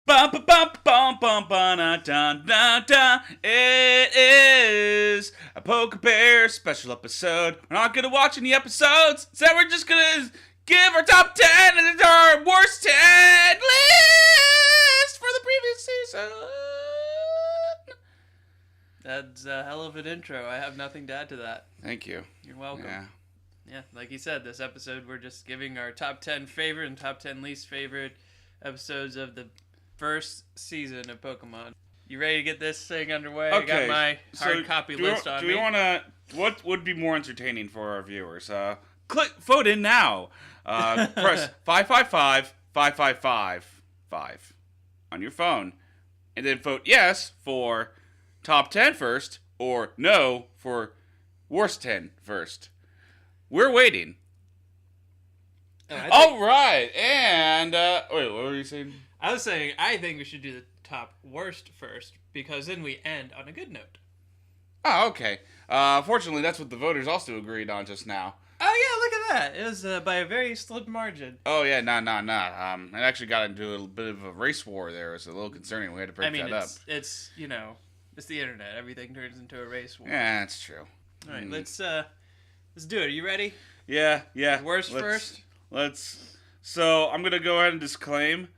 Bum, bum, bum, bum, bum, bum, da, da, da. It is a PokéBears special episode. We're not going to watch any episodes, so we're just going to give our top 10 and our worst 10 list for the previous season. That's a hell of an intro. I have nothing to add to that. Thank you. You're welcome. Yeah, like you said, this episode we're just giving our top 10 favorite and top 10 least favorite episodes of the first season of Pokemon. You ready to get this thing underway? Okay, I got my hard copy list on me. Do we want to... What would be more entertaining for our viewers? Vote in now. Press 555-555-5 on your phone. And then vote yes for top 10 first, or no for worst 10 first. We're waiting. All right, and wait, what were you saying? I was saying I think we should do the top worst first, because then we end on a good note. Oh, okay. Fortunately, that's what the voters also agreed on just now. Oh yeah, look at that! It was by a very slim margin. Oh yeah, no. It actually got into a bit of a race war there. It was a little concerning. We had to break that up. It's it's the internet. Everything turns into a race war. Yeah, that's true. All right, let's do it. Are you ready? Yeah. Worst first? So I'm gonna go ahead and disclaim.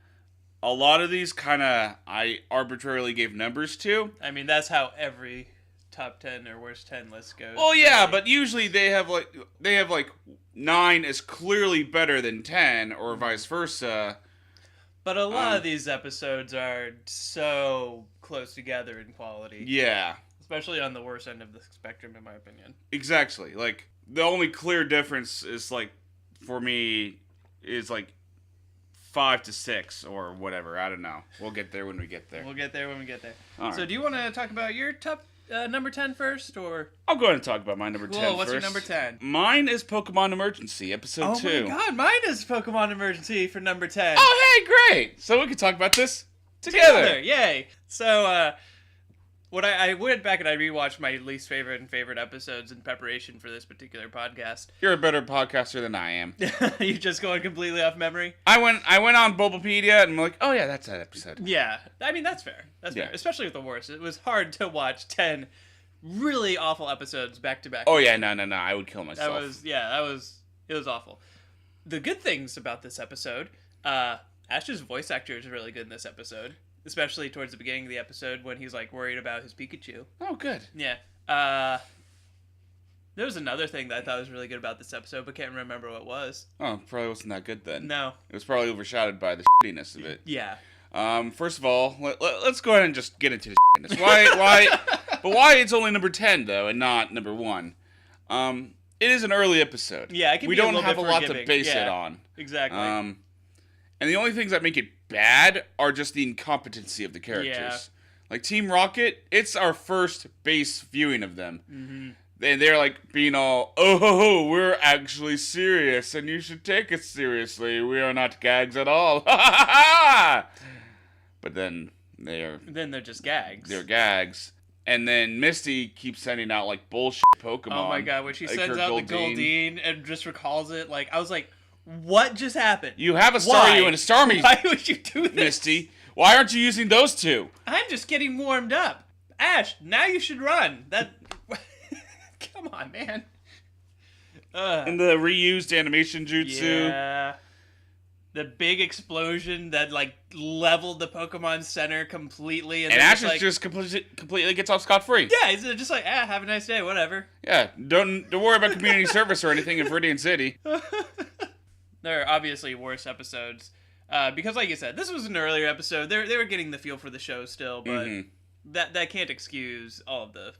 A lot of these I arbitrarily gave numbers to. I mean, that's how every top 10 or worst 10 list goes. Oh yeah, but usually they have like 9 is clearly better than 10, or vice versa. But a lot of these episodes are so close together in quality. Yeah. Especially on the worst end of the spectrum, in my opinion. Exactly. Like, the only clear difference is, for me, is, 5 to 6 or whatever. I don't know. We'll get there when we get there. All right. So do you want to talk about your top number 10 first, or? I'll go ahead and talk about my number 10 first. What's your number 10? Mine is Pokémon Emergency, episode 2. Oh my god, mine is Pokémon Emergency for number 10. Oh, hey, great! So we can talk about this together. Yay! So, I went back and I rewatched my least favorite and favorite episodes in preparation for this particular podcast. You're a better podcaster than I am. You just going completely off memory? I went on Bulbapedia and I'm like, oh yeah, that's that episode. Yeah, I mean that's fair. That's fair, especially with the worst. It was hard to watch 10 really awful episodes back to back. Oh yeah, no, I would kill myself. It was awful. The good things about this episode, Ash's voice actor is really good in this episode. Especially towards the beginning of the episode when he's worried about his Pikachu. Oh, good. Yeah. There was another thing that I thought was really good about this episode, but can't remember what it was. Oh, probably wasn't that good then. No. It was probably overshadowed by the shittiness of it. Yeah. First of all, let's go ahead and just get into the shittiness. Why it's only number 10 though and not number 1? It is an early episode. Yeah, we don't have a lot to base it on. Exactly. And the only things that make it bad are just the incompetency of the characters. Yeah. Like Team Rocket, it's our first base viewing of them. Mm-hmm. And they're being all, oh, we're actually serious, and you should take us seriously. We are not gags at all. But then they're just gags. They're gags. And then Misty keeps sending out bullshit Pokemon. Oh my god, when she sends out the Goldeen and just recalls it, I was like, what just happened? You have a Staryu and a Starmie. Why would you do this? Misty, why aren't you using those two? I'm just getting warmed up. Ash, now you should run. Come on, man. And the reused animation jutsu. Yeah. The big explosion that leveled the Pokemon Center completely, and Ash just completely gets off scot-free. Yeah, he's just have a nice day, whatever. Yeah, don't worry about community service or anything in Viridian City. There are obviously worse episodes, because like you said, this was an earlier episode. They were getting the feel for the show still, but that can't excuse all of the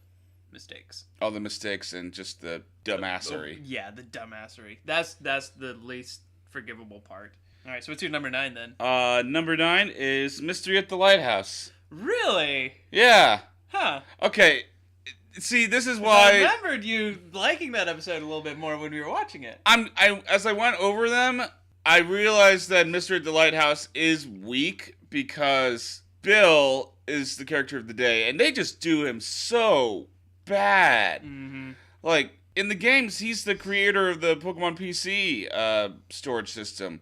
mistakes. All the mistakes and just the dumbassery. The dumbassery. That's the least forgivable part. All right, so what's your number 9 then? Number 9 is Mystery at the Lighthouse. Really? Yeah. Huh. Okay. See, this is why I remembered you liking that episode a little bit more when we were watching it. As I went over them, I realized that Mystery at the Lighthouse is weak because Bill is the character of the day, and they just do him so bad. Mm-hmm. In the games, he's the creator of the Pokemon PC storage system,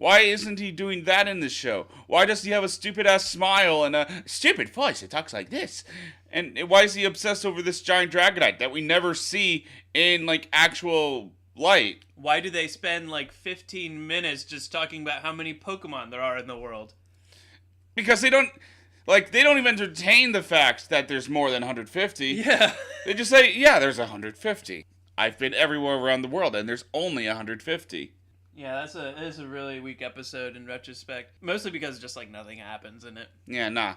Why isn't he doing that in the show? Why does he have a stupid-ass smile and a stupid voice? It talks like this. And why is he obsessed over this giant Dragonite that we never see in, like, actual light? Why do they spend, like, 15 minutes just talking about how many Pokemon there are in the world? Because they don't even entertain the fact that there's more than 150. Yeah. They just say, yeah, there's 150. I've been everywhere around the world, and there's only 150. Yeah, that is a really weak episode in retrospect. Mostly because just, like, nothing happens in it. Yeah, nah.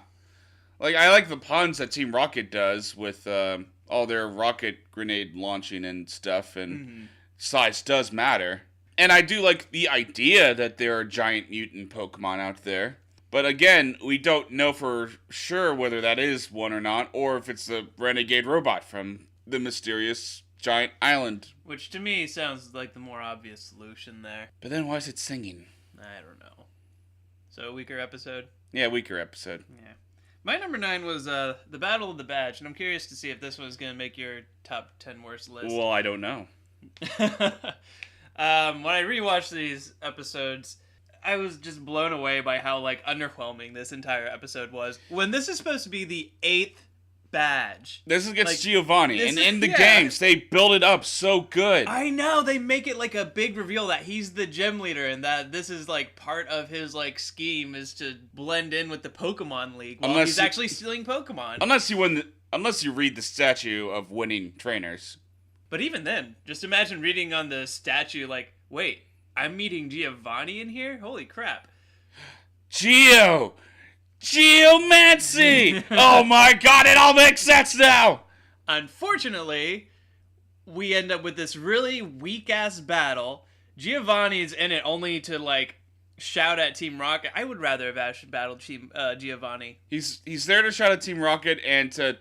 Like, I like the puns that Team Rocket does with all their rocket grenade launching and stuff, and size does matter. And I do like the idea that there are giant mutant Pokemon out there. But again, we don't know for sure whether that is one or not, or if it's the renegade robot from the mysterious giant island. Which to me sounds like the more obvious solution there. But then why is it singing? I don't know. So, a weaker episode? Yeah, weaker episode. Yeah. My number 9 was the Battle of the Badge, and I'm curious to see if this one's going to make your top 10 worst list. Well, I don't know. When I rewatched these episodes, I was just blown away by how, like, underwhelming this entire episode was. When this is supposed to be the 8th badge. This is against like, Giovanni, and in the games, they build it up so good. I know, they make it like a big reveal that he's the gym leader, and that this is, like, part of his, like, scheme is to blend in with the Pokemon League while he's actually stealing Pokemon. Unless you read the statue of winning trainers. But even then, just imagine reading on the statue, like, wait, I'm meeting Giovanni in here? Holy crap. Geomancy! Oh my god, it all makes sense now! Unfortunately, we end up with this really weak-ass battle. Giovanni's in it only to, like, shout at Team Rocket. I would rather have Ash battled Giovanni. He's there to shout at Team Rocket and to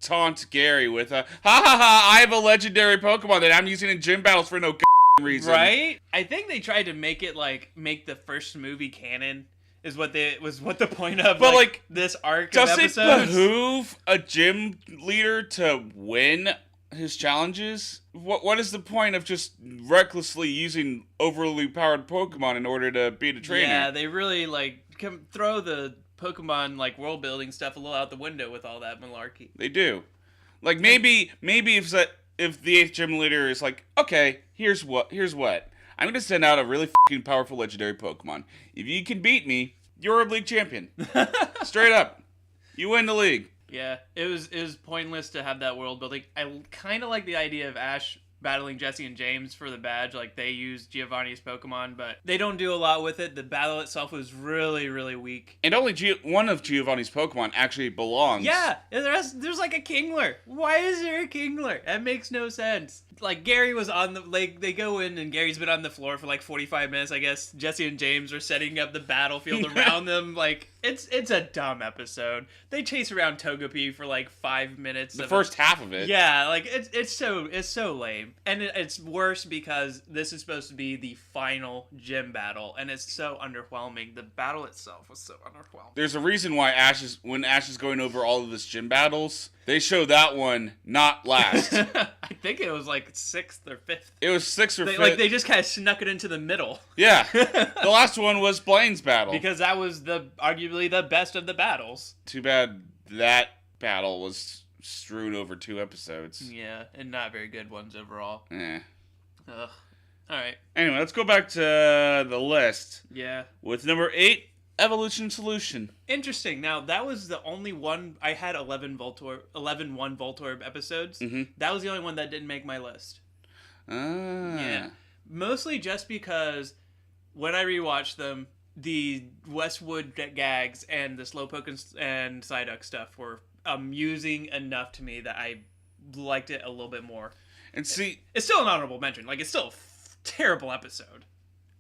taunt Gary with a, ha ha ha, I have a legendary Pokemon that I'm using in gym battles for no reason. Right? I think they tried to make it, like, make the first movie canon. Is what the point of, but like this arc of episodes. Does it behoove a gym leader to win his challenges? What is the point of just recklessly using overly powered Pokemon in order to beat a trainer? Yeah, they really like throw the Pokemon like world building stuff a little out the window with all that malarkey. They do. Like maybe if the 8th gym leader is like, okay, here's what. I'm gonna send out a really fucking powerful legendary Pokemon. If you can beat me, you're a league champion. Straight up. You win the league. Yeah, it was pointless to have that world building. I kind of like the idea of Ash battling Jesse and James for the badge. Like, they use Giovanni's Pokemon, but they don't do a lot with it. The battle itself was really, really weak. And only one of Giovanni's Pokemon actually belongs. Yeah, there's like a Kingler. Why is there a Kingler? That makes no sense. Like, Gary was on the, like, they go in and Gary's been on the floor for like 45 minutes, I guess. Jesse and James are setting up the battlefield around them. Like, it's a dumb episode. They chase around Togepi for like 5 minutes. The first half of it. Yeah, like, it's so lame. And it's worse because this is supposed to be the final gym battle, and it's so underwhelming. The battle itself was so underwhelming. There's a reason why when Ash is going over all of his gym battles, they show that one not last. I think it was like 6th or 5th. It was 6th or 5th. Like, they just kind of snuck it into the middle. Yeah. The last one was Blaine's battle. Because that was arguably the best of the battles. Too bad that battle was strewn over 2 episodes. Yeah, and not very good ones overall. Eh. Ugh. Alright. Anyway, let's go back to the list. Yeah. With number 8, Evolution Solution. Interesting. Now, that was the only one. I had 11 1 Voltorb episodes. Mm-hmm. That was the only one that didn't make my list. Ah. Yeah. Mostly just because when I rewatched them, the Westwood gags and the Slowpoke and Psyduck stuff were amusing enough to me that I liked it a little bit more. And see, it's still an honorable mention. Like, it's still a terrible episode.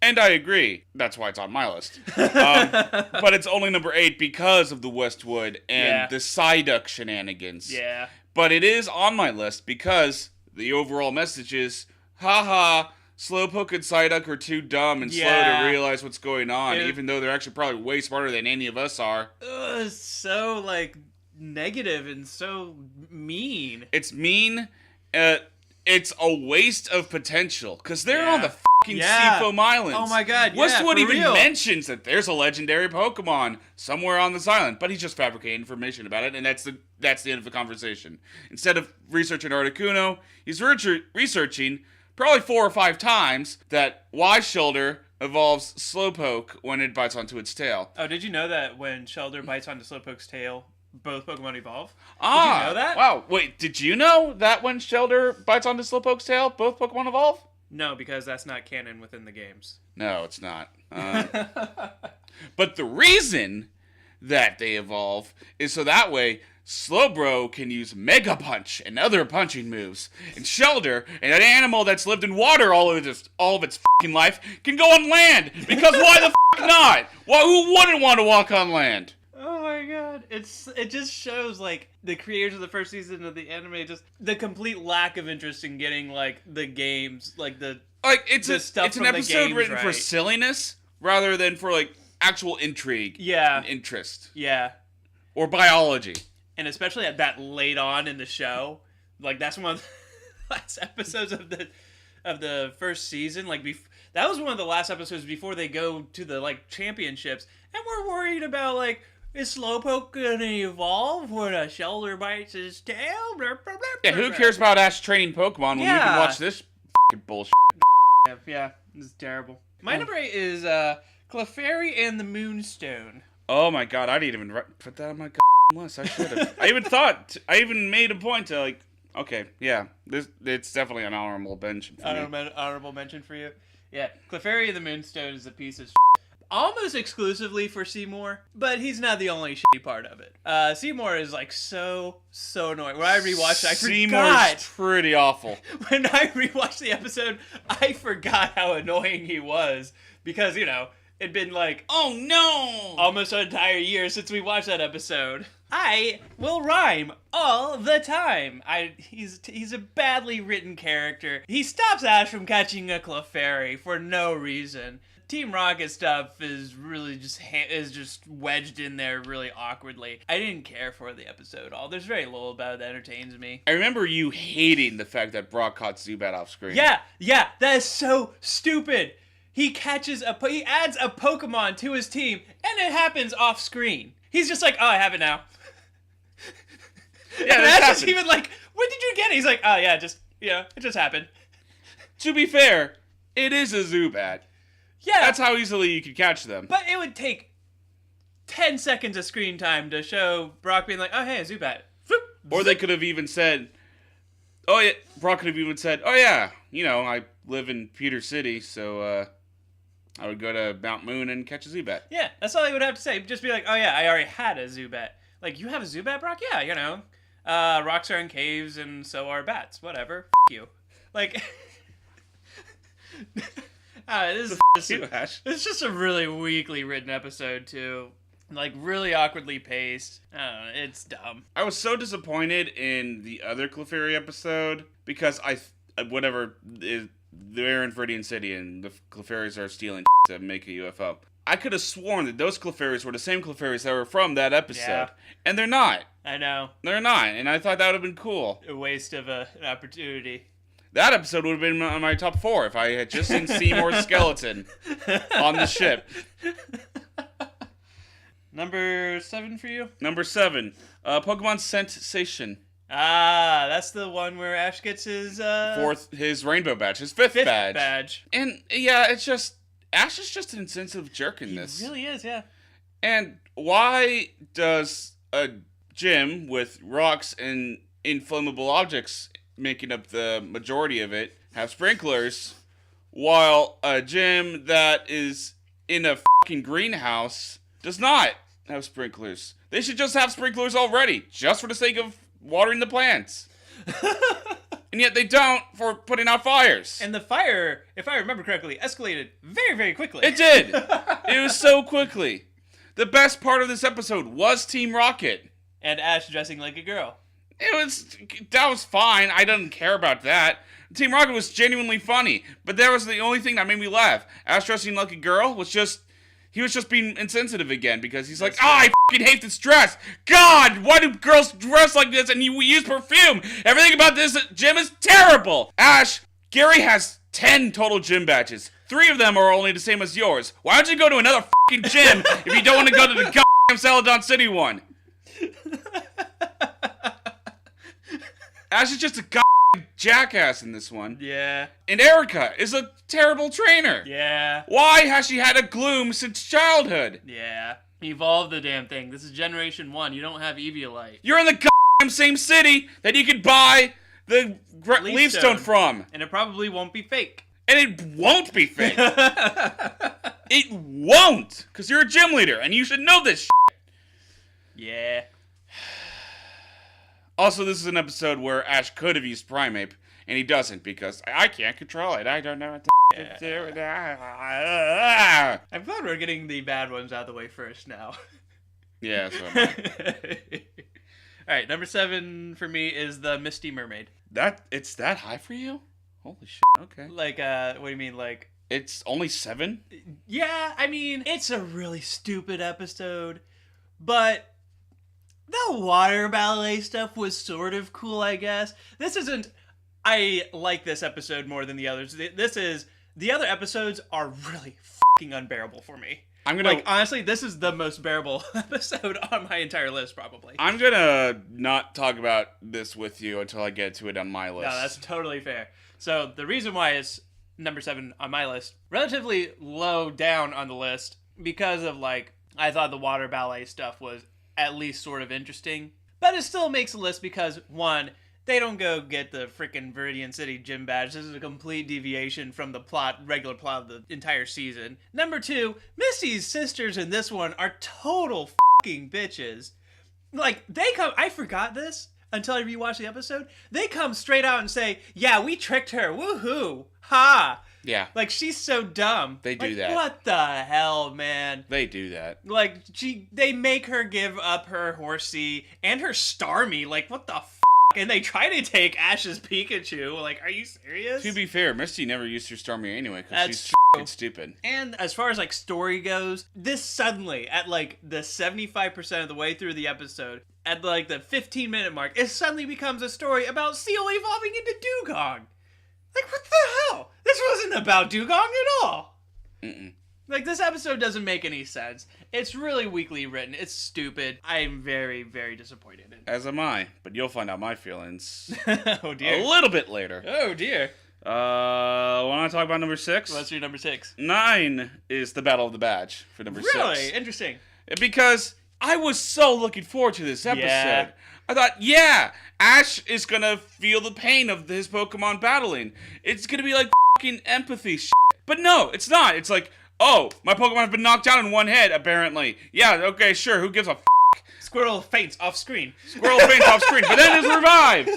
And I agree. That's why it's on my list. But it's only number 8 because of the Westwood and the Psyduck shenanigans. Yeah. But it is on my list because the overall message is, haha, Slowpoke and Psyduck are too dumb and slow to realize what's going on, even though they're actually probably way smarter than any of us are. So, like, negative and so mean. It's mean. It's a waste of potential because they're on the fucking Seafoam Islands. Oh my god, yeah, Westwood for even real. mentions that there's a legendary Pokemon somewhere on this island, but he's just fabricating information about it, and that's the end of the conversation. Instead of researching Articuno, he's researching probably 4 or 5 times that Wise Shoulder evolves Slowpoke when it bites onto its tail. Oh, did you know that when Shelder bites onto Slowpoke's tail, both Pokemon evolve? Ah, did you know that? Wow, wait, did you know that when Shelder bites onto Slowpoke's tail, both Pokemon evolve? No, because that's not canon within the games. No, it's not. But the reason that they evolve is so that way Slowbro can use Mega Punch and other punching moves, and Shelder, an animal that's lived in water all of its fucking life, can go on land. Because why the fuck not? Who wouldn't want to walk on land? Oh my god, it just shows like the creators of the first season of the anime, just the complete lack of interest in getting like the games, like it's an episode written for silliness rather than for like actual intrigue, and interest, or biology. And especially at that late on in the show, like that's one of the last episodes of the first season. Like that was one of the last episodes before they go to the like championships, and we're worried about like, is Slowpoke gonna evolve when a Shelder bites his tail? Blah, blah, blah, yeah, who cares about Ash training Pokemon when we can watch this fucking bullshit? Yeah, this is terrible. My number 8 is Clefairy and the Moonstone. Oh my god, I didn't even put that on my list. I should have. I even made a point to like, okay, yeah, it's definitely an honorable mention for me. Honorable mention for you? Yeah, Clefairy and the Moonstone is a piece of almost exclusively for Seymour, but he's not the only shitty part of it. Seymour is like so annoying. When I rewatched it, I forgot. Seymour's pretty awful. When I rewatched the episode, I forgot how annoying he was because, it'd been like, oh no, almost an entire year since we watched that episode. I will rhyme all the time. He's a badly written character. He stops Ash from catching a Clefairy for no reason. Team Rocket stuff is really just wedged in there really awkwardly. I didn't care for the episode at all. There's very little about it that entertains me. I remember you hating the fact that Brock caught Zubat off screen. Yeah, that is so stupid. He adds a Pokemon to his team, and it happens off screen. He's just like, oh, I have it now. Yeah, that's just even like, when did you get it? He's like, oh yeah, it just happened. To be fair, it is a Zubat. Yeah. That's how easily you could catch them. But it would take 10 seconds of screen time to show Brock being like, oh hey, a Zubat. Or they could have even said, oh yeah, Brock could have even said, oh yeah, I live in Peter City, so I would go to Mount Moon and catch a Zubat. Yeah, that's all he would have to say. Just be like, oh yeah, I already had a Zubat. Like, you have a Zubat, Brock? Yeah, rocks are in caves and so are bats. Whatever. F*** you. Like, it's just a really weakly written episode, too. Like, really awkwardly paced. I don't know, it's dumb. I was so disappointed in the other Clefairy episode because they're in Viridian City and the Clefairies are stealing to make a UFO. I could have sworn that those Clefairies were the same Clefairies that were from that episode. Yeah. And they're not. I know. They're not, and I thought that would have been cool. A waste of an opportunity. That episode would have been on my top 4 if I had just seen Seymour's skeleton on the ship. Number 7 for you? Number 7. Pokemon Scent-sation. Ah, that's the one where Ash gets his his rainbow badge, his fifth badge. And yeah, it's just Ash is just an insensitive jerk in this. He really is, yeah. And why does a gym with rocks and inflammable objects making up the majority of it have sprinklers, while a gym that is in a fucking greenhouse does not have sprinklers? They should just have sprinklers already, just for the sake of watering the plants. And yet they don't, for putting out fires. And the fire, if I remember correctly, escalated very, very quickly. It did. It was so quickly. The best part of this episode was Team Rocket. And Ash dressing like a girl. That was fine. I didn't care about that. Team Rocket was genuinely funny. But that was the only thing that made me laugh. Ash dressing like a girl was just... He was just being insensitive again because he's like, I fucking hate this dress. God, why do girls dress like this and you use perfume? Everything about this gym is terrible. Ash, Gary has 10 total gym badges. 3 of them are only the same as yours. Why don't you go to another fucking gym if you don't want to go to the goddamn Celadon City one? Ash is just a goddamn jackass in this one. Yeah. And Erica is a terrible trainer. Yeah. Why has she had a gloom since childhood? Yeah. Evolve the damn thing. This is Generation 1. You don't have Eviolite. You're in the goddamn same city that you could buy the Leaf Stone from. And it probably won't be fake. And it won't be fake. It won't. Because you're a gym leader and you should know this shit. Yeah. Also, this is an episode where Ash could have used Primeape, and he doesn't because I can't control it. I don't know what to do. I'm glad we're getting the bad ones out of the way first now. Yeah, so am I. Alright, number 7 for me is the Misty Mermaid. It's that high for you? Holy shit, okay. Like, what do you mean, like... It's only 7? Yeah, I mean, it's a really stupid episode, but... the water ballet stuff was sort of cool, I guess. This isn't... I like this episode more than the others. The other episodes are really fucking unbearable for me. Honestly, this is the most bearable episode on my entire list, probably. I'm gonna not talk about this with you until I get to it on my list. No, that's totally fair. So, the reason why it's number 7 on my list, relatively low down on the list, because of, like, I thought the water ballet stuff was at least sort of interesting. But it still makes a list because, 1, they don't go get the freaking Viridian City gym badge. This is a complete deviation from the regular plot of the entire season. Number 2, Misty's sisters in this one are total fucking bitches. Like, I forgot this until I rewatched the episode. They come straight out and say, yeah, we tricked her. Woohoo. Ha. Yeah. Like, she's so dumb. They do that. What the hell, man? They do that. Like, they make her give up her Horsey and her Starmie. Like, what the f***? And they try to take Ash's Pikachu. Like, are you serious? To be fair, Misty never used her Starmie anyway, because she's f***ing stupid. And as far as, like, story goes, this suddenly, at, like, the 75% of the way through the episode, at, like, the 15-minute mark, it suddenly becomes a story about Seal evolving into Dugong. Like, what the hell? This wasn't about Dugong at all. Mm-mm. Like, this episode doesn't make any sense. It's really weakly written. It's stupid. I'm very, very disappointed in it. As am I, but you'll find out my feelings oh, dear. a little bit later. Oh, dear. Want to talk about number 6? What's your number 6? 9 is the Battle of the Badge for number 6. Really? Interesting. Because I was so looking forward to this episode. Yeah. I thought, yeah, Ash is going to feel the pain of his Pokemon battling. It's going to be like fucking empathy shit. But no, it's not. It's like, oh, my Pokemon have been knocked down in one head, apparently. Yeah, okay, sure, who gives a f***? Squirtle faints off screen. Squirrel faints off screen, but then is revived.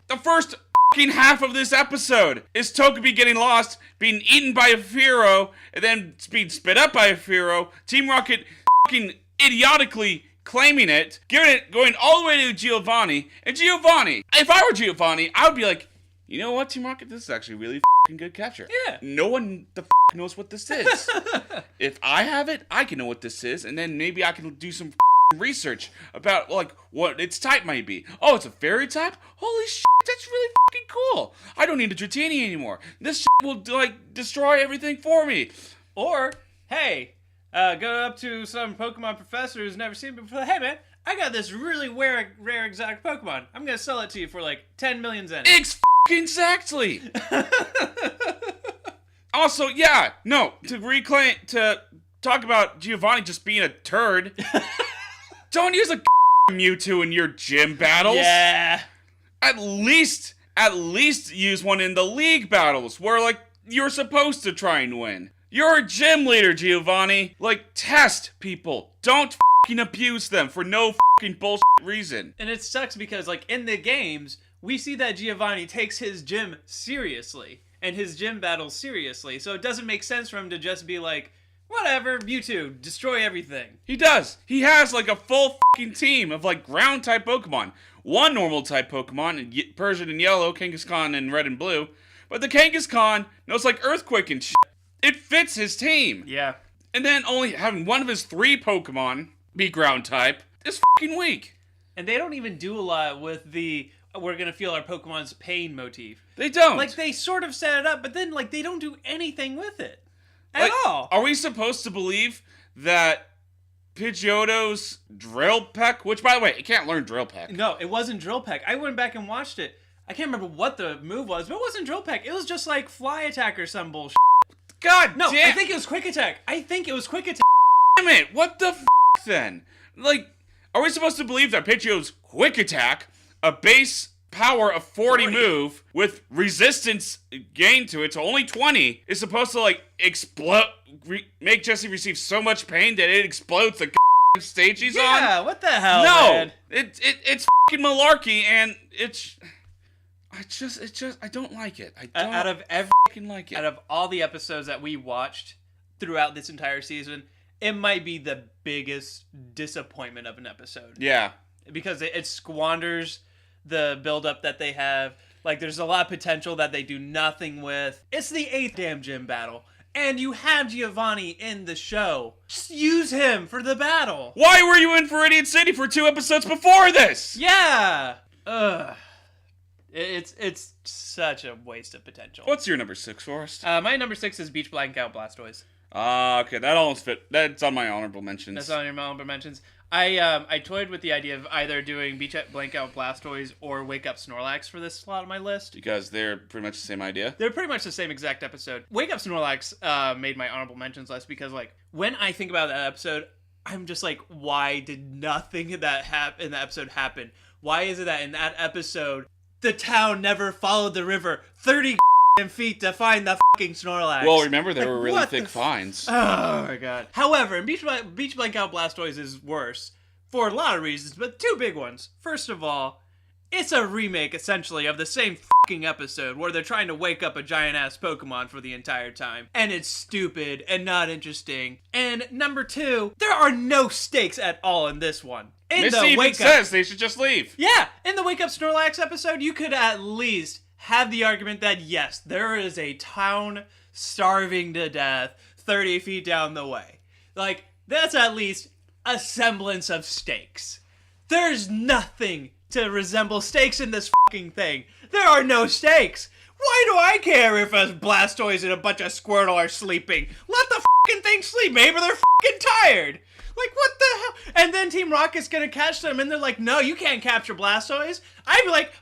The first fucking half of this episode is Togepi getting lost, being eaten by a Fearow, and then being spit up by a Fearow, Team Rocket fucking idiotically claiming it, going all the way to Giovanni, and Giovanni, if I were Giovanni, I would be like, you know what, Team Rocket, this is actually really fucking good capture. Yeah. No one knows what this is. If I have it, I can know what this is, and then maybe I can do some research about, like, what its type might be. Oh, it's a fairy type? Holy shit, that's really fucking cool. I don't need a Dratini anymore. This shit will, like, destroy everything for me. Or, hey, go up to some Pokemon professor who's never seen it before. Hey, man, I got this really rare exotic Pokemon. I'm going to sell it to you for, like, 10 million Zen. Exactly. Also, yeah, no, to talk about Giovanni just being a turd, don't use a Mewtwo in your gym battles. Yeah. At least use one in the league battles where, like, you're supposed to try and win. You're a gym leader, Giovanni. Like, test people. Don't fucking abuse them for no fucking bullshit reason. And it sucks because, like, in the games, we see that Giovanni takes his gym seriously and his gym battles seriously. So it doesn't make sense for him to just be like, whatever, Mewtwo, destroy everything. He does. He has, like, a full fucking team of, like, ground-type Pokemon. One normal-type Pokemon, Persian and Yellow, Kangaskhan in Red and Blue. But the Kangaskhan knows, like, Earthquake and shit. It fits his team. Yeah. And then only having one of his 3 Pokemon be ground-type is fucking weak. And they don't even do a lot with the, we're going to feel our Pokemon's pain motif. They don't. Like, they sort of set it up, but then, like, they don't do anything with it. At all. Are we supposed to believe that Pidgeotto's Drill Peck, which, by the way, it can't learn Drill Peck. No, it wasn't Drill Peck. I went back and watched it. I can't remember what the move was, but it wasn't Drill Peck. It was just, like, Fly Attack or some bullshit. God no, damn. I think it was Quick Attack. Damn it. What the then? Like, are we supposed to believe that Pidgeotto's Quick Attack, a base power of 40 move with resistance gained to it, so only 20, is supposed to, like, explode, make Jesse receive so much pain that it explodes the stage he's on? Yeah, what the hell, No! man? It's fucking malarkey, and I don't like it. I don't fucking like it. Out of all the episodes that we watched throughout this entire season, it might be the biggest disappointment of an episode. Yeah. Because it squanders the build-up that they have. Like, there's a lot of potential that they do nothing with. It's the 8th damn gym battle. And you have Giovanni in the show. Just use him for the battle. Why were you in Viridian City for 2 episodes before this? Yeah! Ugh. It's such a waste of potential. What's your number 6, Forrest? My number 6 is Beach Blackout Blastoise. Okay, that almost fit. That's on my honorable mentions. That's on your honorable mentions. I toyed with the idea of either doing Beach Blackout Blastoise or Wake Up Snorlax for this slot on my list. Because they're pretty much the same idea? They're pretty much the same exact episode. Wake Up Snorlax made my honorable mentions list because, like, when I think about that episode, I'm just like, why did nothing in that episode happen? Why is it that in that episode, the town never followed the river 30 feet to find the fucking Snorlax? Well, remember, there were really thick fines. Oh my god. However, Beach Blackout Blastoise is worse for a lot of reasons, but 2 big ones. First of all, it's a remake, essentially, of the same fucking episode where they're trying to wake up a giant-ass Pokemon for the entire time. And it's stupid and not interesting. And number 2, there are no stakes at all in this one. Misty even says they should just leave. Yeah, in the Wake Up Snorlax episode, you could at least have the argument that, yes, there is a town starving to death 30 feet down the way. Like, that's at least a semblance of stakes. There's nothing to resemble stakes in this fucking thing. There are no stakes. Why do I care if a Blastoise and a bunch of Squirtle are sleeping? Let the fucking thing sleep. Maybe they're fucking tired. Like, what the hell? And then Team Rocket's gonna catch them, and they're like, no, you can't capture Blastoise. I'd be like,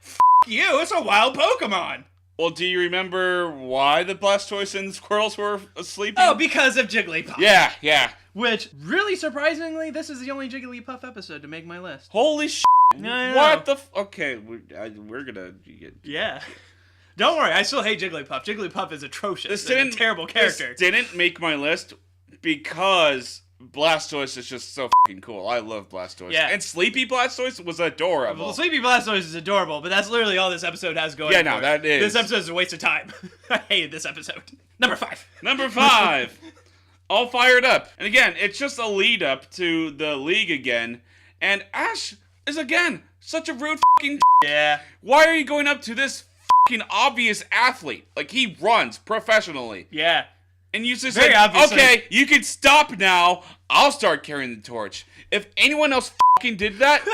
you, it's a wild Pokemon. Well, do you remember why the Blastoise and the Squirrels were asleep? Oh, because of Jigglypuff. Yeah. Which, really surprisingly, this is the only Jigglypuff episode to make my list. Holy shit. No. What the okay, we're gonna get... Yeah. Don't worry, I still hate Jigglypuff. Jigglypuff is atrocious. This a terrible character. This didn't make my list because Blastoise is just so fucking cool. I love Blastoise. Yeah. And Sleepy Blastoise was adorable. Well, Sleepy Blastoise is adorable, but that's literally all this episode has going on. Yeah, no, that is. This episode is a waste of time. I hated this episode. Number 5. Number 5. All fired up. And again, it's just a lead up to the league again. And Ash is again such a rude fucking Yeah. Why are you going up to this fucking obvious athlete? Like, he runs professionally. Yeah. And you just Very said, obviously. okay, you can stop now. I'll start carrying the torch. If anyone else fucking did that,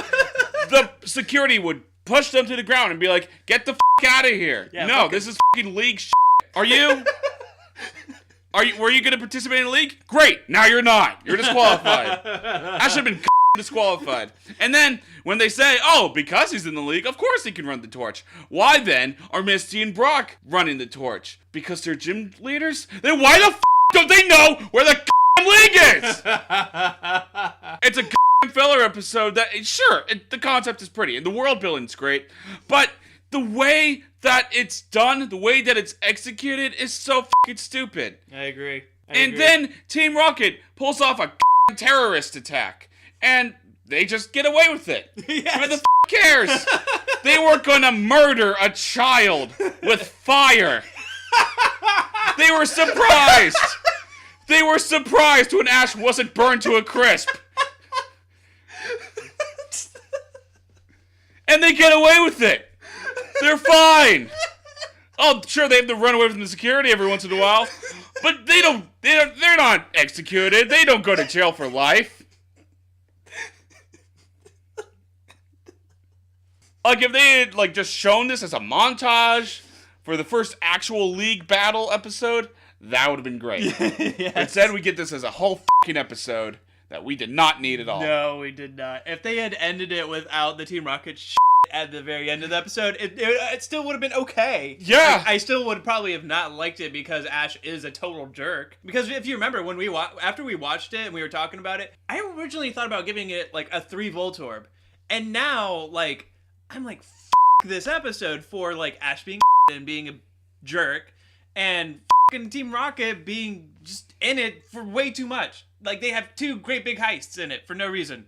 the security would push them to the ground and be like, get the out of here. Yeah, no, this is fucking league shit. Are you? Were you going to participate in the league? Great. Now you're not. You're disqualified. I should have been disqualified. And then when they say, oh, because he's in the league, of course he can run the torch. Why then are Misty and Brock running the torch? Because they're gym leaders? Then why the don't they know where the league is? It's a filler episode that, sure, the concept is pretty and the world building's great, but the way that it's done, the way that it's executed is so fucking stupid. I agree. Then Team Rocket pulls off a terrorist attack. And they just get away with it. Yes. Who the cares? They were gonna murder a child with fire. They were surprised. They were surprised when Ash wasn't burned to a crisp. And they get away with it. They're fine. Oh, sure, they have to run away from the security every once in a while. But they're not executed. They don't go to jail for life. Like, if they had, like, just shown this as a montage for the first actual league battle episode, that would have been great. Yes. Instead, we get this as a whole fucking episode that we did not need at all. No, we did not. If they had ended it without the Team Rocket at the very end of the episode, it still would have been okay. Yeah. Like, I still would probably have not liked it because Ash is a total jerk. Because if you remember, when after we watched it and we were talking about it, I originally thought about giving it like a 3 Voltorb. And now, like, I'm like, this episode for, like, Ash being and being a jerk, and Team Rocket being just in it for way too much. Like, they have 2 great big heists in it for no reason.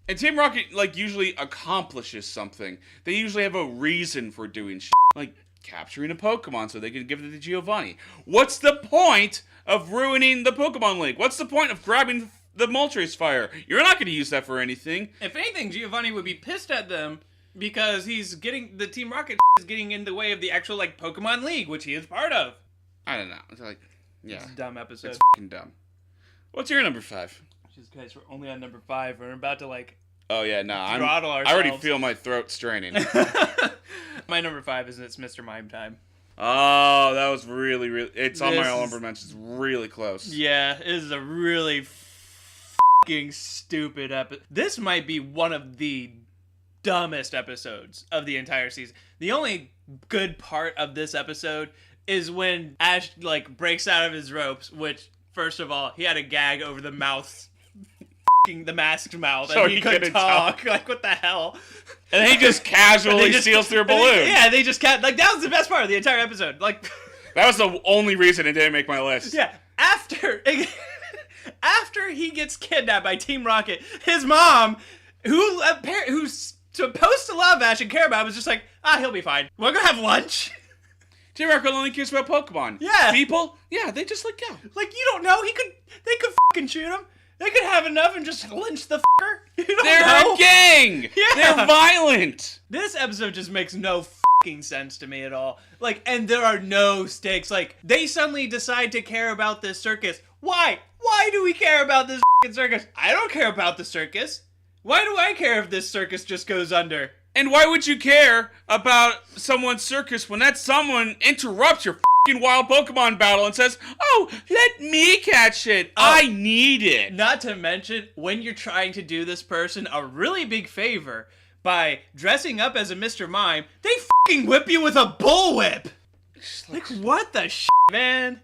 And Team Rocket, like, usually accomplishes something. They usually have a reason for doing shit. Like, capturing a Pokemon so they can give it to Giovanni. What's the point of ruining the Pokemon League? What's the point of grabbing the Moltres Fire? You're not going to use that for anything. If anything, Giovanni would be pissed at them because the Team Rocket is getting in the way of the actual, like, Pokemon League, which he is part of. I don't know. It's like, yeah. It's a dumb episode. It's fucking dumb. What's your number 5? Jesus Christ, we're only on number 5. We're about to, like, oh, yeah, no. throttle ourselves. I already feel my throat straining. My number 5 is It's Mr. Mime Time. Oh, that was really, really... It's on my honorable mentions. Really close. Yeah, it is a really fucking stupid episode. This might be one of the dumbest episodes of the entire season. The only good part of this episode is when Ash, like, breaks out of his ropes, which, first of all, he had a gag over the mouth, the masked mouth, so and he couldn't talk. Like, what the hell? And then he just casually steals through a balloon. They just can't. Like, that was the best part of the entire episode. Like, that was the only reason it didn't make my list. Yeah, after he gets kidnapped by Team Rocket, his mom, who's supposed to love Ash and care about him, is just like, he'll be fine. We're gonna have lunch. Team Rocket only cares about Pokemon. Yeah. People? Yeah, they just like, yeah. Like, you don't know. They could fucking shoot him. They could have enough and just lynch the fucker. You don't They're know. a gang. Yeah. They're violent. This episode just makes no fucking sense to me at all. Like, and there are no stakes. Like, they suddenly decide to care about this circus. Why? Why do we care about this fucking circus? I don't care about the circus. Why do I care if this circus just goes under? And why would you care about someone's circus when that someone interrupts your fucking wild Pokemon battle and says, oh, let me catch it. I need it. Not to mention, when you're trying to do this person a really big favor by dressing up as a Mr. Mime, they fucking whip you with a bullwhip. Like, what the man?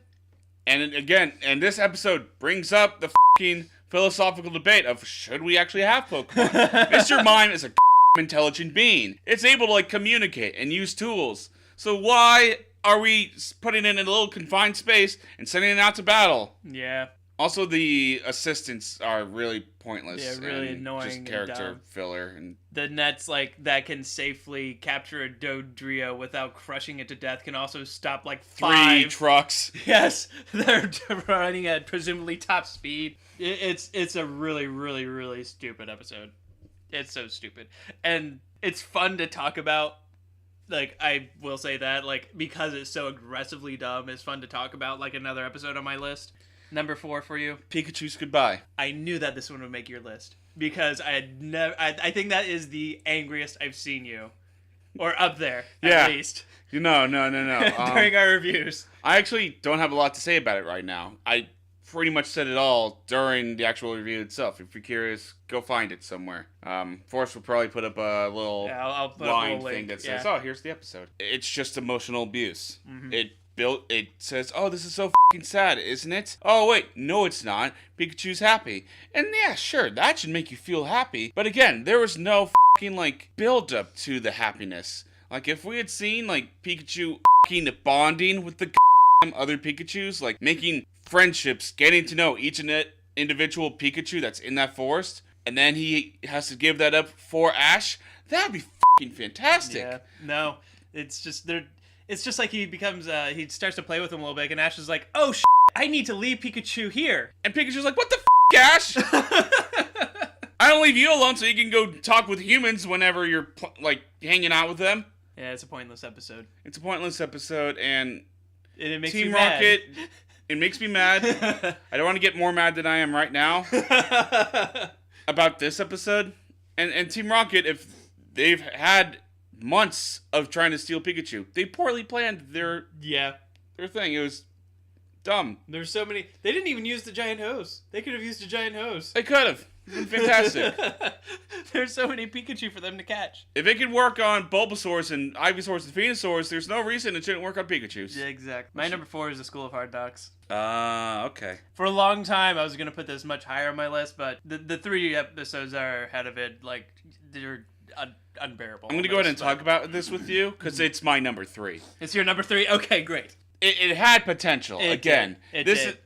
And again, and this episode brings up the fucking philosophical debate of should we actually have Pokemon? Mr. Mime is a intelligent being. It's able to, like, communicate and use tools. So why are we putting it in a little confined space and sending it out to battle? Yeah. Also, the assistants are really pointless. Yeah, really and annoying just and character dumb. filler. And the nets, like, that can safely capture a Dodrio without crushing it to death can also stop, like, 3 5 trucks. Yes, they're running at presumably top speed. It's a really, really, really stupid episode. It's so stupid. And it's fun to talk about. Like, I will say that, like, because it's so aggressively dumb, it's fun to talk about, like, another episode on my list. Number 4 for you. Pikachu's Goodbye. I knew that this one would make your list. Because I think that is the angriest I've seen you. Or up there, at least. No. During our reviews. I actually don't have a lot to say about it right now. I pretty much said it all during the actual review itself. If you're curious, go find it somewhere. Forrest will probably put up a little I'll put line up a thing link. that says, oh, here's the episode. It's just emotional abuse. Mm-hmm. It says, oh, this is so fucking sad, isn't it? Oh, wait, no, it's not. Pikachu's happy. And yeah, sure, that should make you feel happy. But again, there was no fucking, like, build up to the happiness. Like, if we had seen, like, Pikachu fucking bonding with the other Pikachus, like, making friendships, getting to know each individual Pikachu that's in that forest, and then he has to give that up for Ash, that'd be fucking fantastic. Yeah, no, it's just like he becomes, he starts to play with him a little bit, and Ash is like, oh, I need to leave Pikachu here. And Pikachu's like, what the Ash? I don't leave you alone so you can go talk with humans whenever you're, like, hanging out with them. Yeah, it's a pointless episode. It's a pointless episode, and it makes Team you mad. Rocket, it makes me mad. I don't want to get more mad than I am right now about this episode. And Team Rocket, if they've had months of trying to steal Pikachu. They poorly planned their thing. It was dumb. There's so many. They didn't even use the giant hose. They could have used a giant hose. They could have. Fantastic. There's so many Pikachu for them to catch. If it could work on Bulbasaurs and Ivysaurs and Venusaurs, there's no reason it shouldn't work on Pikachus. Yeah, exactly. My number 4 is The School of Hard Knocks. Okay. For a long time, I was going to put this much higher on my list, but the 3 episodes that are ahead of it, like, they're unbearable. I'm going to go ahead and talk about this with you, because it's my number 3. It's your number 3? Okay, great. It had potential. It Again. did.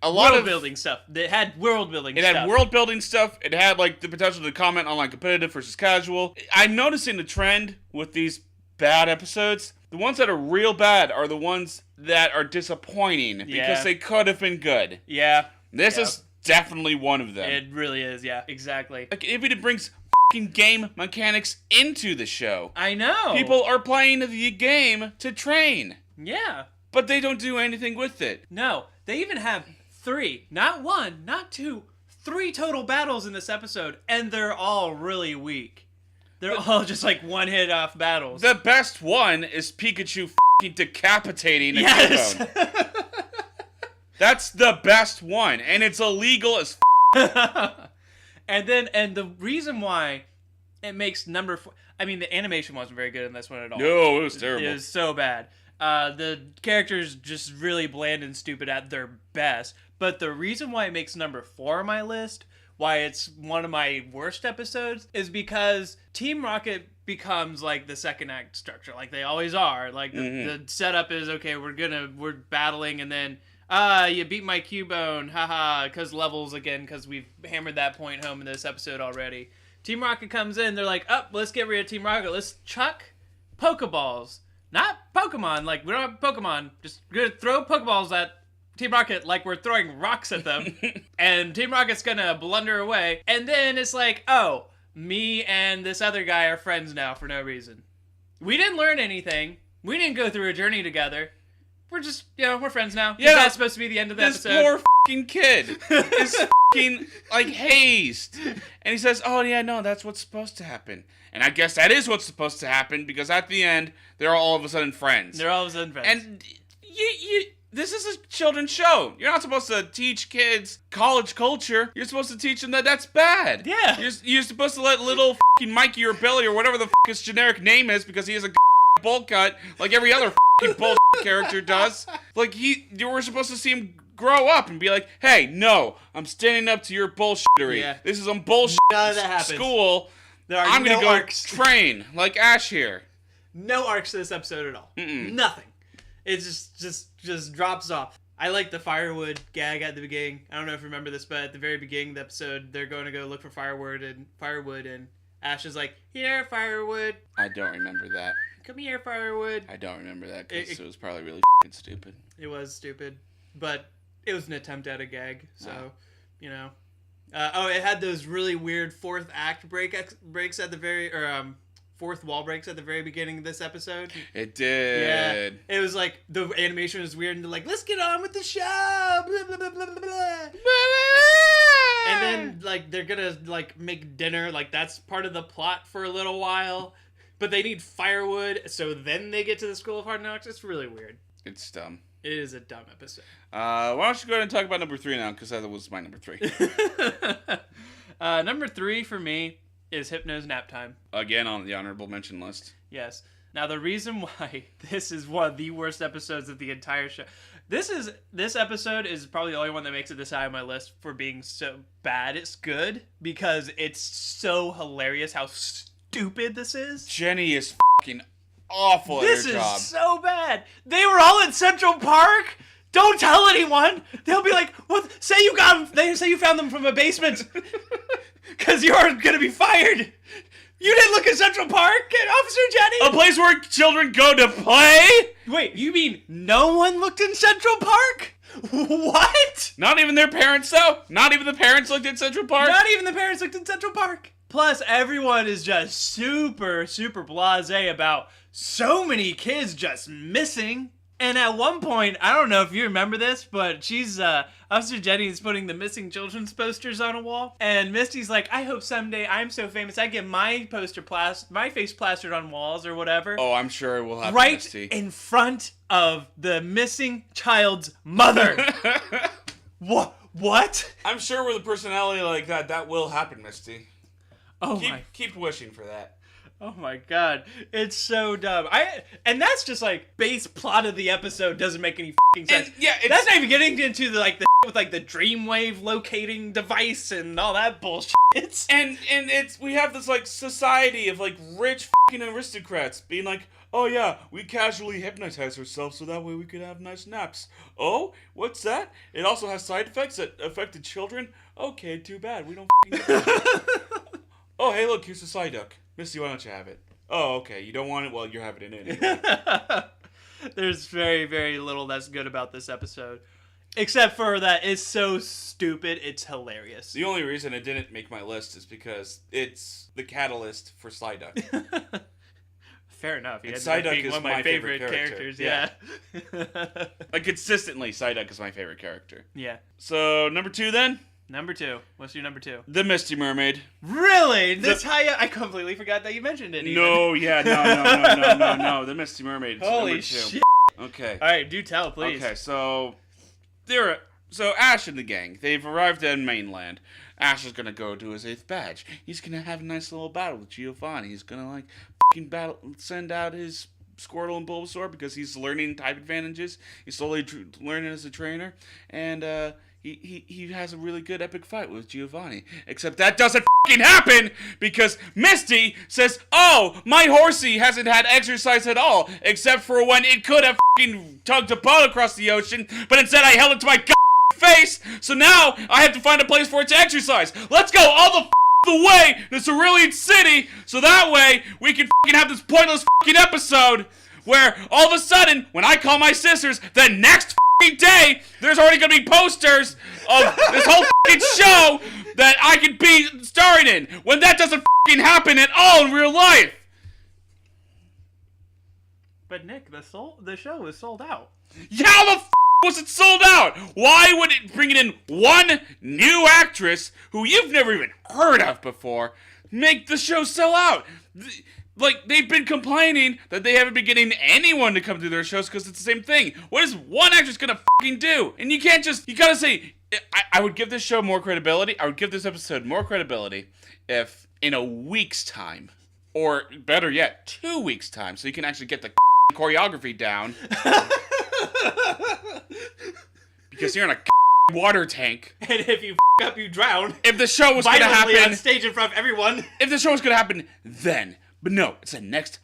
A lot of building stuff. It had world building stuff. It had world building stuff. It had like the potential to comment on like competitive versus casual. I'm noticing the trend with these bad episodes. The ones that are real bad are the ones that are disappointing because they could have been good. Yeah. This is definitely one of them. It really is. Yeah. Exactly. Like if it brings fucking game mechanics into the show. I know. People are playing the game to train. Yeah. But they don't do anything with it. No. They even have 3, not 1, not 2, 3 total battles in this episode, and they're all really weak. They're all just like one-hit off battles. The best one is Pikachu fucking decapitating a Cubone. That's the best one, and it's illegal as And the reason why it makes number 4, I mean, the animation wasn't very good in this one at all. No, it was terrible. It was so bad. The characters just really bland and stupid at their best. But the reason why it makes number 4 on my list, why it's one of my worst episodes, is because Team Rocket becomes like the second act structure, like they always are. Like the setup is, okay, we're battling, and then you beat my Cubone, haha, because levels again, because we've hammered that point home in this episode already. Team Rocket comes in, they're like, let's get rid of Team Rocket, let's chuck Pokeballs. Not Pokemon, like we don't have Pokemon, just gonna throw Pokeballs at Team Rocket like we're throwing rocks at them, and Team Rocket's gonna blunder away, and then it's like, oh, me and this other guy are friends now for no reason. We didn't learn anything. We didn't go through a journey together. We're just, we're friends now. Yeah, that's supposed to be the end of the episode. This poor fucking kid is fucking, like, hazed. And he says, oh, yeah, no, that's what's supposed to happen. And I guess that is what's supposed to happen, because at the end, they're all of a sudden friends. They're all of a sudden friends. And this is a children's show. You're not supposed to teach kids college culture. You're supposed to teach them that that's bad. Yeah. You're supposed to let little fucking Mikey or Billy or whatever the his generic name is, because he has a bowl cut like every other fucking bullshit character does. Like you were supposed to see him grow up and be like, hey, no, I'm standing up to your bullshittery. Yeah. This is some bullshit school. I'm gonna go train like Ash here. No arcs to this episode at all. Nothing. It just drops off. I like the firewood gag at the beginning. I don't know if you remember this, but at the very beginning of the episode, they're going to go look for firewood, and Ash is like, here, firewood. I don't remember that. Come here, firewood. I don't remember that because it was probably really stupid. It was stupid, but it was an attempt at a gag, so, it had those really weird fourth act breaks at the very, fourth wall breaks at the very beginning of this episode. It did. Yeah. It was like, the animation was weird, and they're like, let's get on with the show! Blah, blah, blah, blah, blah. And then, like, they're gonna, like, make dinner. Like, that's part of the plot for a little while. But they need firewood, so then they get to the School of Hard Knocks. It's really weird. It's dumb. It is a dumb episode. Why don't you go ahead and talk about number 3 now, because that was my number 3. Number 3 for me is Hypno's Naptime. Again, on the honorable mention list. Yes. Now, the reason why this is one of the worst episodes of the entire show... This episode is probably the only one that makes it this high on my list for being so bad it's good, because it's so hilarious how stupid this is. Say is fucking awful at her job. This is so bad. They were all in Central Park. Don't tell anyone. They'll be like, "What? Say you found them from a basement, because you're gonna be fired. You didn't look at Central Park, Officer Jenny. A place where children go to play? Wait, you mean no one looked in Central Park? What? Not even their parents, though? Not even the parents looked at Central Park? Not even the parents looked in Central Park. Plus, everyone is just super, super blasé about so many kids just missing. And at one point, I don't know if you remember this, but she's, Officer Jenny is putting the missing children's posters on a wall. And Misty's like, I hope someday I'm so famous I get my my face plastered on walls or whatever. Oh, I'm sure it will happen, right Misty. in front of the missing child's mother. What? I'm sure with a personality like that, that will happen, Misty. Oh Keep wishing for that. Oh my god, it's so dumb. And that's just like base plot of the episode doesn't make any fucking sense. And, yeah, that's not even getting into the with like the Dreamwave locating device and all that bullshit. And we have this like society of like rich fucking aristocrats being like, oh yeah, we casually hypnotize ourselves so that way we could have nice naps. Oh, what's that? It also has side effects that affected children. Okay, too bad. We don't fucking get that. Oh, hey, look, here's a Psyduck. Misty, why don't you have it? Oh, okay, you don't want it? Well, you're having it anyway. There's very, very little that's good about this episode. Except for that it's so stupid, it's hilarious. The only reason it didn't make my list is because it's the catalyst for Psyduck. Fair enough. Psyduck is one of my favorite characters, yeah. Like, consistently, Psyduck is my favorite character. Yeah. So, number 2 then? Number 2. What's your number 2? The Misty Mermaid. Really? This high? I completely forgot that you mentioned it. No, no. The Misty Mermaid. Holy shit. Okay. All right, do tell, please. Okay, so Ash and the gang, they've arrived on mainland. Ash is gonna go to his 8th badge. He's gonna have a nice little battle with Giovanni. He's gonna like fucking send out his Squirtle and Bulbasaur because he's learning type advantages. He's slowly learning as a trainer, and He has a really good epic fight with Giovanni. Except that doesn't fucking happen because Misty says, oh, my horsey hasn't had exercise at all, except for when it could have fucking tugged a boat across the ocean, but instead I held it to my face, so now I have to find a place for it to exercise. Let's go all the way to Cerulean City, so that way we can fucking have this pointless fucking episode where all of a sudden, when I call my sisters, the next day, there's already gonna be posters of this whole fucking show that I could be starring in, when that doesn't fucking happen at all in real life. But Nick, the show is sold out. Yeah, how the was it sold out? Why would it bring in one new actress who you've never even heard of before make the show sell out? Like, they've been complaining that they haven't been getting anyone to come to their shows because it's the same thing. What is one actress gonna fucking do? And you can't just, you gotta say, I would give this show more credibility, I would give this episode more credibility if in a week's time, or better yet, 2 weeks' time, so you can actually get the choreography down. Because you're in a water tank. And if you up, you drown. If the show was gonna happen on stage in front of everyone. If the show was gonna happen then. But no, it's the next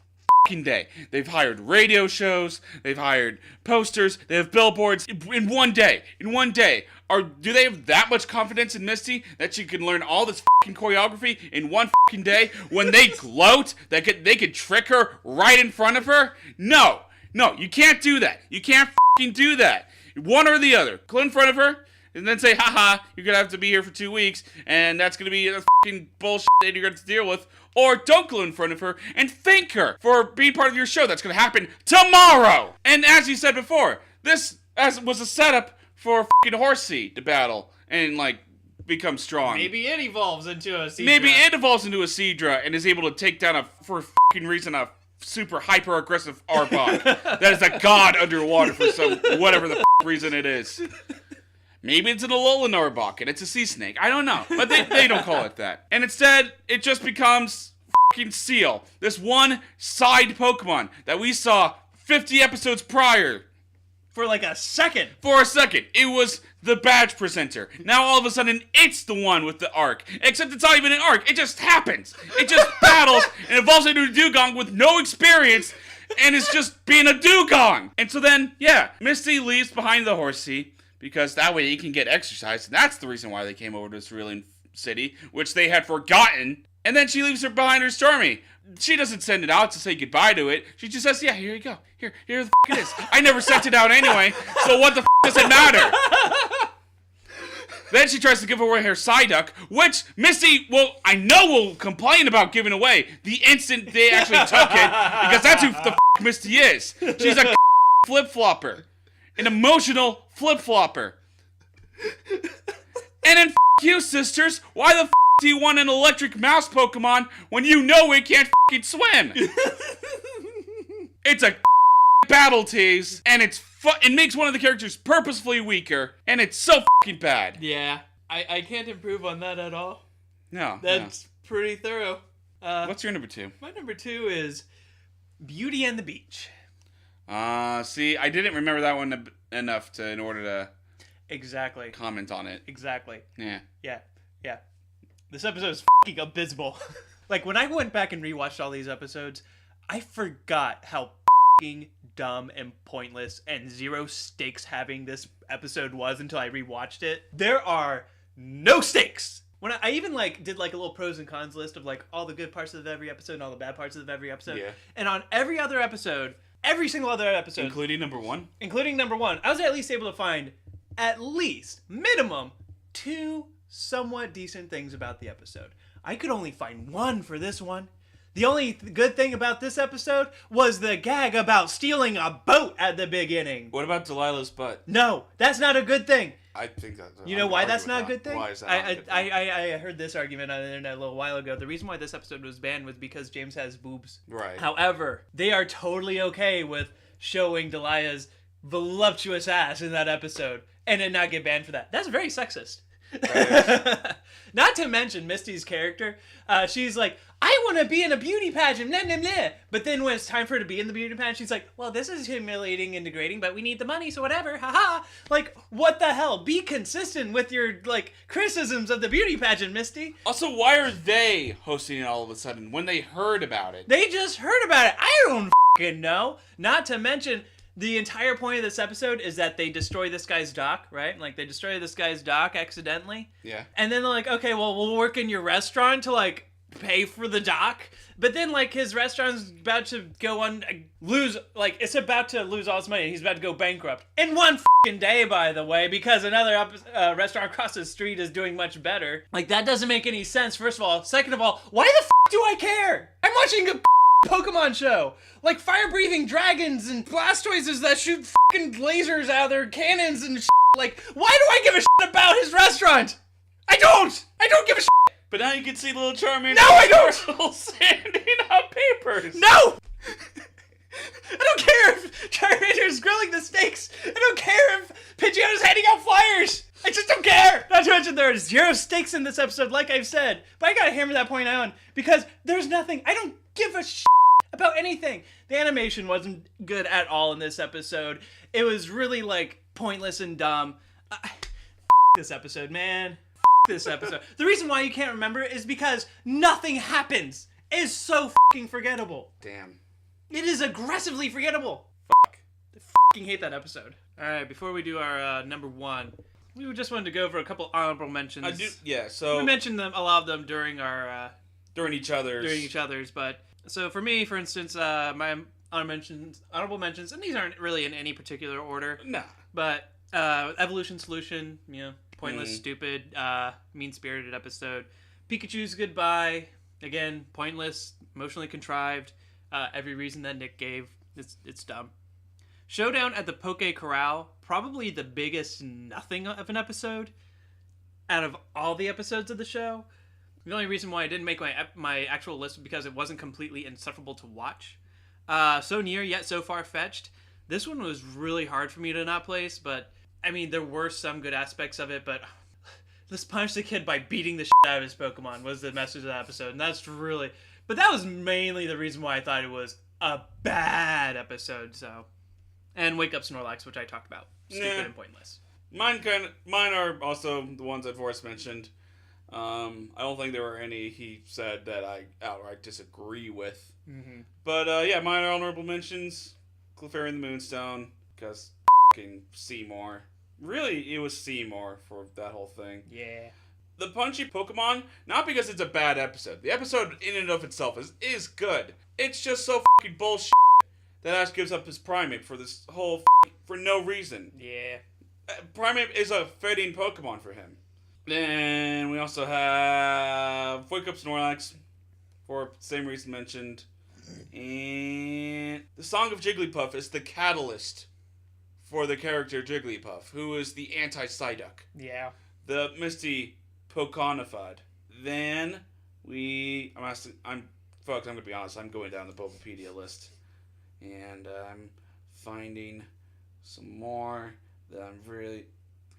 fucking day. They've hired radio shows, they've hired posters, they have billboards in one day. In one day. Do they have that much confidence in Misty that she can learn all this fucking choreography in one fucking day when they gloat that they could trick her right in front of her? No, you can't do that. You can't fucking do that. One or the other. Go in front of her and then say, haha, you're gonna have to be here for 2 weeks, and that's gonna be the fucking bullshit that you're gonna have to deal with. Or don't go in front of her and thank her for being part of your show. That's gonna happen tomorrow. And as you said before, this was a setup for fucking Horsey to battle and like become strong. Maybe it evolves into a Seadra. Maybe it evolves into a Seadra and is able to take down for fucking reason a super hyper aggressive Arbok that is a god underwater for some whatever the reason it is. Maybe it's an Alolan Arbok and it's a sea snake. I don't know. But they don't call it that. And instead, it just becomes fucking Seal. This one side Pokemon that we saw 50 episodes prior. For like a second. For a second. It was the badge presenter. Now all of a sudden, it's the one with the arc. Except it's not even an arc. It just happens. It just battles and evolves into a Dugong with no experience and is just being a Dugong. And so then, yeah, Misty leaves behind the Horsey because that way he can get exercise. And that's the reason why they came over to Cerulean City, which they had forgotten. And then she leaves her behind her Stormy. She doesn't send it out to say goodbye to it. She just says, yeah, here you go. Here the it is. I never sent it out anyway, so what the does it matter? Then she tries to give away her Psyduck, which Misty will complain about giving away the instant they actually took it, because that's who the Misty is. She's a flip-flopper. An emotional flip-flopper. And then you, sisters, why the do you want an electric mouse Pokemon when you know it can't swim? It's a battle tease, and it makes one of the characters purposefully weaker, and it's so bad. Yeah, I can't improve on that at all. No. That's pretty thorough. What's your number 2? My number 2 is Beauty and the Beach. See, I didn't remember that one enough in order to exactly comment on it. Exactly. Yeah. This episode is abysmal. Like, when I went back and rewatched all these episodes, I forgot how dumb and pointless and zero stakes having this episode was until I rewatched it. There are no stakes. When I even did a little pros and cons list of all the good parts of every episode and all the bad parts of every episode. Yeah. And on every other episode, every single other episode, including number 1, I was at least able to find at least minimum 2 somewhat decent things about the episode. I could only find 1 for this one. The only good thing about this episode was the gag about stealing a boat at the beginning. What about Delilah's butt? No, that's not a good thing. I think that's... You know why that's not a good thing? Why is that not a good thing? I heard this argument on the internet a little while ago. The reason why this episode was banned was because James has boobs. Right. However, they are totally okay with showing Delilah's voluptuous ass in that episode and it not get banned for that. That's very sexist. Not to mention Misty's character. She's like, I want to be in a beauty pageant, blah, blah, blah. But then when it's time for her to be in the beauty pageant, she's like, well, this is humiliating and degrading, but we need the money, so whatever, haha. Like, what the hell? Be consistent with your, criticisms of the beauty pageant, Misty. Also, why are they hosting it all of a sudden when they heard about it? They just heard about it. I don't know. Not to mention... The entire point of this episode is that they destroy this guy's dock, right? They destroy this guy's dock accidentally. Yeah. And then they're like, okay, well, we'll work in your restaurant to, pay for the dock. But then, his restaurant's about to go on, it's about to lose all its money. He's about to go bankrupt. In one day, by the way, because another restaurant across the street is doing much better. That doesn't make any sense, first of all. Second of all, why the do I care? I'm watching a Pokemon show. Fire-breathing dragons and Blastoises that shoot fucking lasers out of their cannons and shit. Why do I give a shit about his restaurant? I don't give a shit. But now you can see little Charmander. No, I don't. Sanding out papers. No! I don't care if Charmander's grilling the steaks. I don't care if Pidgeotto's handing out flyers. I just don't care. Not to mention there are 0 stakes in this episode, like I've said. But I gotta hammer that point on because there's nothing. I don't give a shit about anything. The animation wasn't good at all in this episode. It was really pointless and dumb. This episode, man. This episode. The reason why you can't remember it is because nothing happens. It is so forgettable. Damn. It is aggressively forgettable. I hate that episode. Alright, before we do our number 1, we just wanted to go over a couple honorable mentions. So... We mentioned a lot of them during our... During each other's, but... So for me, for instance, my honorable mentions, and these aren't really in any particular order. Nah. But Evolution Solution, pointless, stupid, mean-spirited episode. Pikachu's Goodbye, again, pointless, emotionally contrived. Every reason that Nick gave, it's dumb. Showdown at the Poké Corral, probably the biggest nothing of an episode out of all the episodes of the show. The only reason why I didn't make my actual list was because it wasn't completely insufferable to watch. So near yet so far-fetched. This one was really hard for me to not place, but there were some good aspects of it, but let's punish the kid by beating the shit out of his Pokemon was the message of the episode, and that's really... But that was mainly the reason why I thought it was a bad episode, so... And Wake Up Snorlax, which I talked about. Stupid and pointless. Mine are also the ones that Forrest mentioned. I don't think there were any he said that I outright disagree with. Mm-hmm. But mine are honorable mentions. Clefairy and the Moonstone, because fucking Seymour. Really, it was Seymour for that whole thing. Yeah. The punchy Pokemon, not because it's a bad episode. The episode in and of itself is good. It's just so fucking bullshit that Ash gives up his Primate for this whole for no reason. Yeah. Primate is a fitting Pokemon for him. Then we also have Wake Up Snorlax, for the same reason mentioned. And the Song of Jigglypuff is the catalyst for the character Jigglypuff, who is the anti-Psyduck. Yeah. The Misty Pokémon. Then I'm gonna be honest, I'm going down the Poképedia list. And I'm finding some more that I'm really...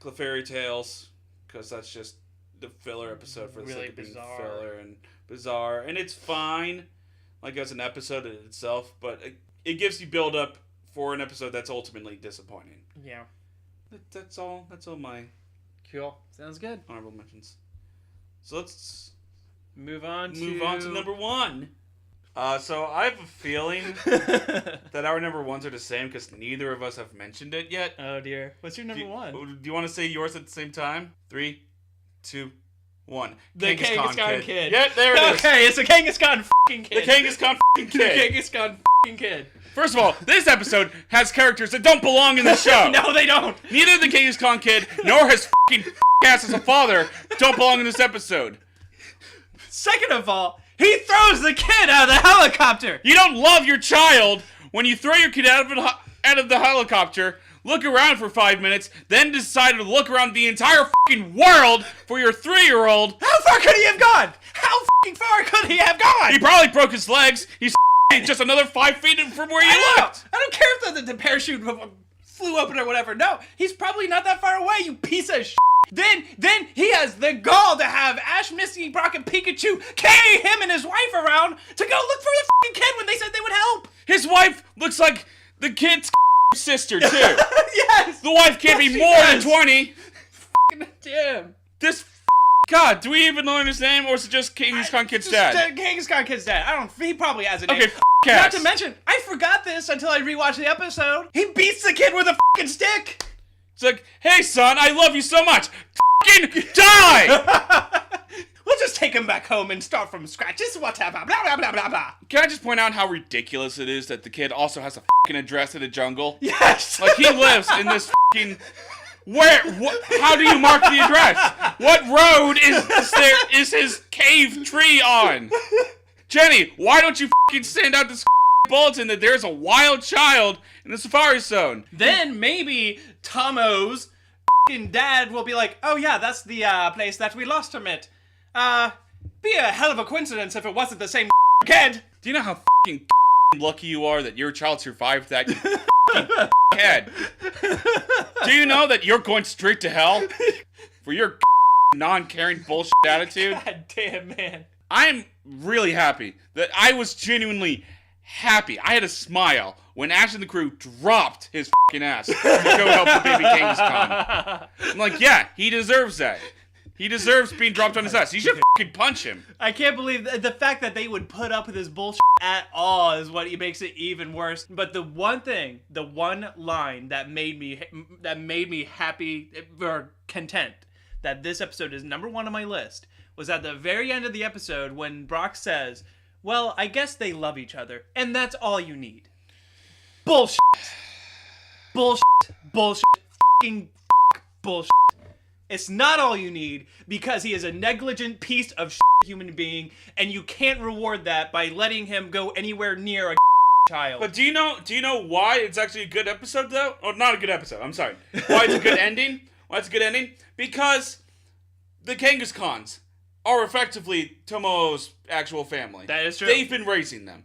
Clefairy Tales, because that's just the filler episode for the really sake of being bizarre. filler and bizarre. And it's fine, like as an episode in itself, but it gives you build up for an episode that's ultimately disappointing. Yeah. That's all my Cool. Sounds good. honorable mentions. So let's Move on to number 1. So I have a feeling that our number 1s are the same because neither of us have mentioned it yet. Oh dear. What's your number 1? Do you want to say yours at the same time? 3, 2, 1. The Kangaskhan Kid. Yeah, there it is. Okay, it's a Kangaskhan fucking Kid. The Kangaskhan Kid. The Kangaskhan fucking Kid. First of all, this episode has characters that don't belong in the show. No, they don't. Neither the Kangaskhan Kid nor his fucking ass as a father don't belong in this episode. Second of all, he throws the kid out of the helicopter. You don't love your child when you throw your kid out of the helicopter, look around for 5 minutes, then decide to look around the entire fucking world for your 3-year-old. How far could he have gone? How fucking far could he have gone? He probably broke his legs. He's just another 5 feet from where you looked. I don't care if the parachute flew open or whatever. No, he's probably not that far away, you piece of shit. Then he has the gall to have Ash, Misty, Brock, and Pikachu carry him and his wife around to go look for the fucking kid when they said they would help. His wife looks like the kid's sister, too. Yes. The wife can't be more than 20. Fucking damn. This God, do we even learn his name, or is it just Kangaskhan Kid's dad? Kangaskhan Kid's dad. He probably has a name. Okay, Not to mention, I forgot this until I rewatched the episode. He beats the kid with a fucking stick. It's like, hey son, I love you so much. Fucking die! We'll just take him back home and start from scratch. This is what's happening. Blah, blah, blah, blah, blah. Can I just point out how ridiculous it is that the kid also has a fucking address in the jungle? Yes! Like, he lives in this fucking... How do you mark the address? What road is his cave tree on? Jenny, why don't you fucking send out this bulletin that there's a wild child in the safari zone? Then maybe Tomo's fucking dad will be like, oh yeah, that's the place that we lost him at. Be a hell of a coincidence if it wasn't the same kid. Do you know how fucking lucky you are that your child survived that kid? Do you know that you're going straight to hell for your non-caring bullshit attitude? God damn, man. I'm really happy that I was genuinely happy. I had a smile when Ash and the crew dropped his fucking ass to go help the baby Kangaskhan. I'm like, yeah, he deserves that. He deserves being dropped on his ass. You should fucking punch him. I can't believe the fact that they would put up with this bullshit at all is what makes it even worse. But the one line that made me happy or content that this episode is number 1 on my list was at the very end of the episode when Brock says, well, I guess they love each other, and that's all you need. Bullshit. Bullshit. Bullshit. Fucking bullshit. It's not all you need because he is a negligent piece of shit human being, and you can't reward that by letting him go anywhere near a child. But do you know why it's actually a good episode though? Or not a good episode, I'm sorry. Why it's a good ending? Why it's a good ending? Because the Kangaskhan's are effectively Tomo's actual family. That is true. They've been raising them.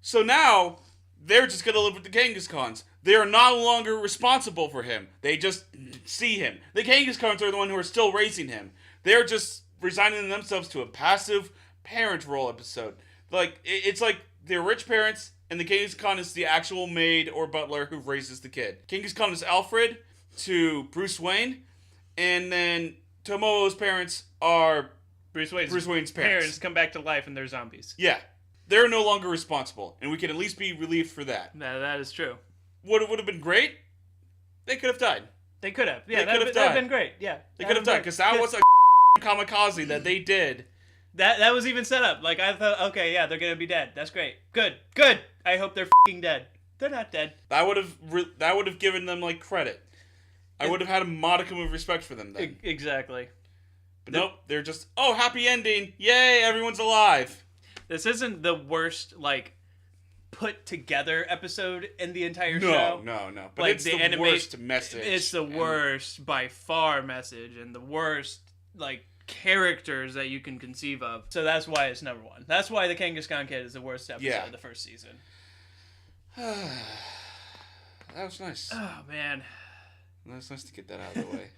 So now they're just gonna live with the Kangaskhan's. They are no longer responsible for him. They just see him. The Kangaskhan's are the one who are still raising him. They're just resigning themselves to a passive parent role episode. Like, it's like they're rich parents, and the Kangaskhan is the actual maid or butler who raises the kid. Kangaskhan is Alfred to Bruce Wayne, and then Tomo's parents are Bruce Wayne's parents. Parents come back to life and they're zombies. Yeah. They're no longer responsible, and we can at least be relieved for that. That is true. Would have been great? They could have died. They could have. Yeah, That would have been great. Yeah. They could have died, because that was a kamikaze that they did. That was even set up. Like, I thought, okay, yeah, they're gonna be dead. That's great. Good. I hope they're dead. They're not dead. That would have given them, like, credit. I would have had a modicum of respect for them then. Exactly. But nope, they're just, oh, happy ending. Yay, everyone's alive. This isn't the worst, like, put together episode in the entire show. No. But Like, it's the worst message. It's the worst by far message, and the worst like characters that you can conceive of. So that's why it's number one. That's why the Kangaskhan Kid is the worst episode of the first season. That was nice. Oh man. It's nice to get that out of the way.